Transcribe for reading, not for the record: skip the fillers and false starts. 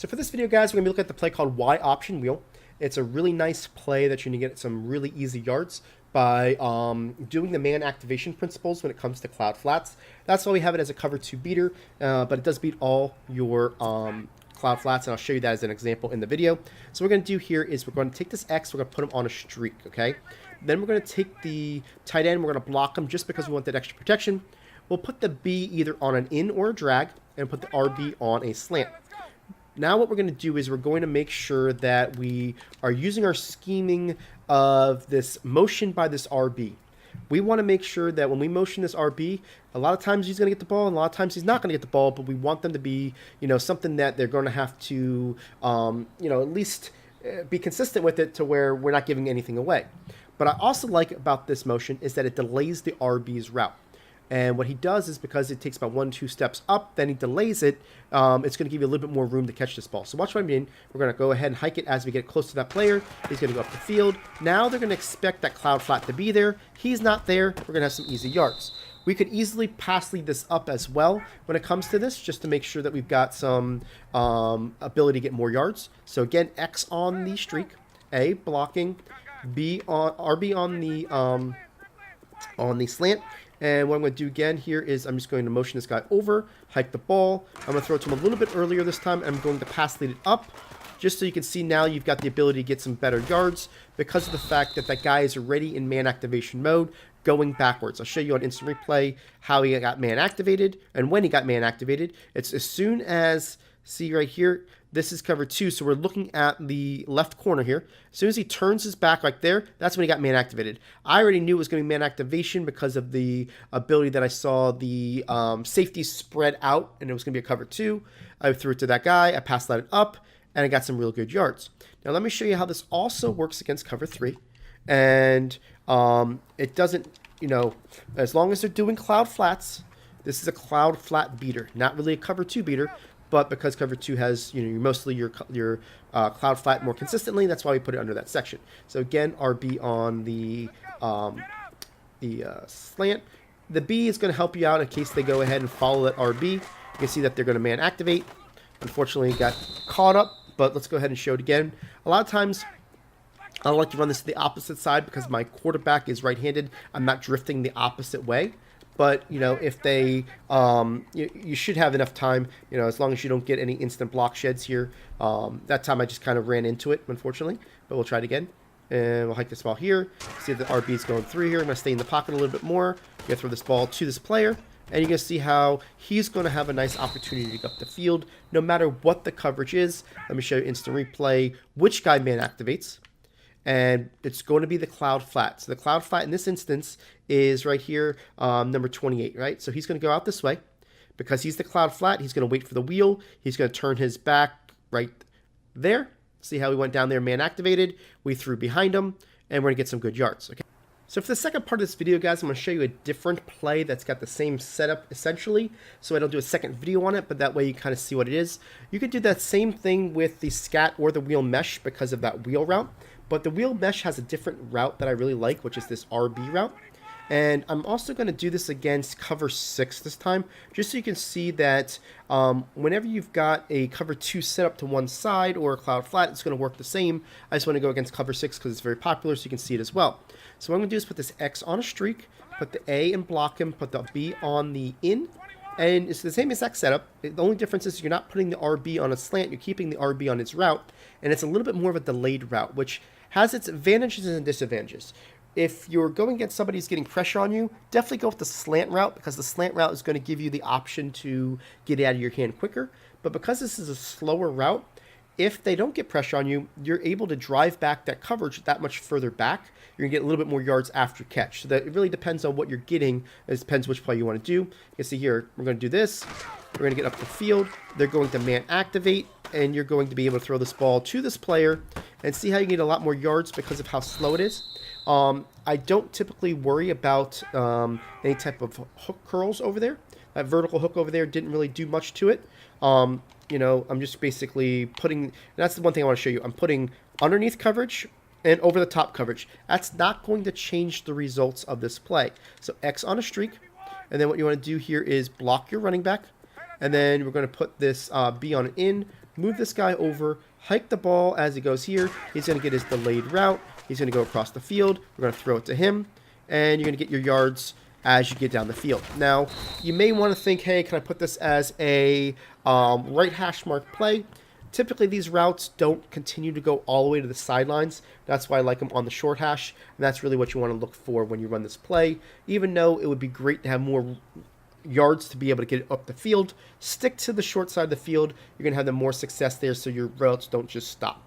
So for this video, guys, we're going to be looking at the play called Y option wheel. It's a really nice play that you're going to get some really easy yards by doing the man activation principles when it comes to cloud flats. That's why we have it as a cover 2 beater, but it does beat all your cloud flats, and I'll show you that as an example in the video. So what we're going to do here is we're going to take this X, we're going to put him on a streak, okay? Then we're going to take the tight end, we're going to block him just because we want that extra protection. We'll put the B either on an in or a drag, and put the RB on a slant. Now what we're going to do is we're going to make sure that we are using our scheming of this motion by this RB. We want to make sure that when we motion this RB, a lot of times he's going to get the ball, and a lot of times he's not going to get the ball, but we want them to be, something that they're going to have to, at least be consistent with it to where we're not giving anything away. But I also like about this motion is that it delays the RB's route. And what he does is, because it takes about 1-2 steps up, then he delays it, it's going to give you a little bit more room to catch this ball. So watch what I mean. We're going to go ahead and hike it as we get close to that player. He's going to go up the field. Now they're going to expect that cloud flat to be there. He's not there. We're going to have some easy yards. We could easily pass lead this up as well when it comes to this, just to make sure that we've got some ability to get more yards. So again, X on the streak, A, blocking, B on RB on the slant. And what I'm going to do again here is I'm just going to motion this guy over, hike the ball. I'm going to throw it to him a little bit earlier this time. I'm going to pass lead it up, just so you can see now you've got the ability to get some better yards because of the fact that that guy is already in man activation mode going backwards. I'll show you on instant replay how he got man activated and when he got man activated. It's as soon as, see right here, this is cover 2, so we're looking at the left corner here. As soon as he turns his back right there, that's when he got man activated. I already knew it was going to be man activation because of the ability that I saw the safety spread out, and it was going to be a cover 2. I threw it to that guy, I passed that up, and I got some real good yards. Now let me show you how this also works against cover 3. And it doesn't, as long as they're doing cloud flats, this is a cloud flat beater, not really a cover 2 beater. But because cover 2 has, mostly your cloud flat more consistently, that's why we put it under that section. So again, RB on the slant. The B is going to help you out in case they go ahead and follow that RB. You can see that they're going to man activate. Unfortunately, got caught up, but let's go ahead and show it again. A lot of times, I like to run this to the opposite side because my quarterback is right-handed. I'm not drifting the opposite way. But, if they, you should have enough time, as long as you don't get any instant block sheds here. That time I just kind of ran into it, unfortunately. But we'll try it again. And we'll hike this ball here. See if the RB is going through here. I'm going to stay in the pocket a little bit more. I'm going to throw this ball to this player. And you're going to see how he's going to have a nice opportunity to get up the field, no matter what the coverage is. Let me show you instant replay, which guy man activates. And it's going to be the cloud flat. So the cloud flat in this instance is right here, number 28, right? So he's going to go out this way. Because he's the cloud flat, he's going to wait for the wheel. He's going to turn his back right there. See how he went down there, man activated. We threw behind him, and we're going to get some good yards. Okay. So for the second part of this video, guys, I'm going to show you a different play that's got the same setup, essentially. So I don't do a second video on it, but that way you kind of see what it is. You could do that same thing with the scat or the wheel mesh because of that wheel route. But the wheel mesh has a different route that I really like, which is this RB route. And I'm also going to do this against cover 6 this time, just so you can see that whenever you've got a cover 2 set up to one side or a cloud flat, it's going to work the same. I just want to go against cover 6 because it's very popular, so you can see it as well. So what I'm going to do is put this X on a streak, put the A and block him, put the B on the in. And it's the same exact setup. The only difference is you're not putting the RB on a slant, you're keeping the RB on its route. And it's a little bit more of a delayed route, which has its advantages and disadvantages. If you're going against somebody who's getting pressure on you, definitely go with the slant route because the slant route is going to give you the option to get it out of your hand quicker. But because this is a slower route, if they don't get pressure on you, you're able to drive back that coverage that much further back. You're going to get a little bit more yards after catch. So that it really depends on what you're getting. It depends which play you want to do. You can see here, we're going to do this. We're going to get up the field. They're going to man activate, and you're going to be able to throw this ball to this player and see how you get a lot more yards because of how slow it is. I don't typically worry about any type of hook curls over there. That vertical hook over there didn't really do much to it. I'm just basically putting, that's the one thing I want to show you. I'm putting underneath coverage and over the top coverage. That's not going to change the results of this play. So X on a streak. And then what you want to do here is block your running back. And then we're going to put this B on an in, move this guy over, hike the ball as he goes here. He's going to get his delayed route. He's going to go across the field. We're going to throw it to him, and you're going to get your yards as you get down the field. Now, you may want to think, hey, can I put this as a right hash mark play? Typically, these routes don't continue to go all the way to the sidelines. That's why I like them on the short hash, and that's really what you want to look for when you run this play. Even though it would be great to have more yards to be able to get it up the field, stick to the short side of the field. You're going to have the more success there so your routes don't just stop.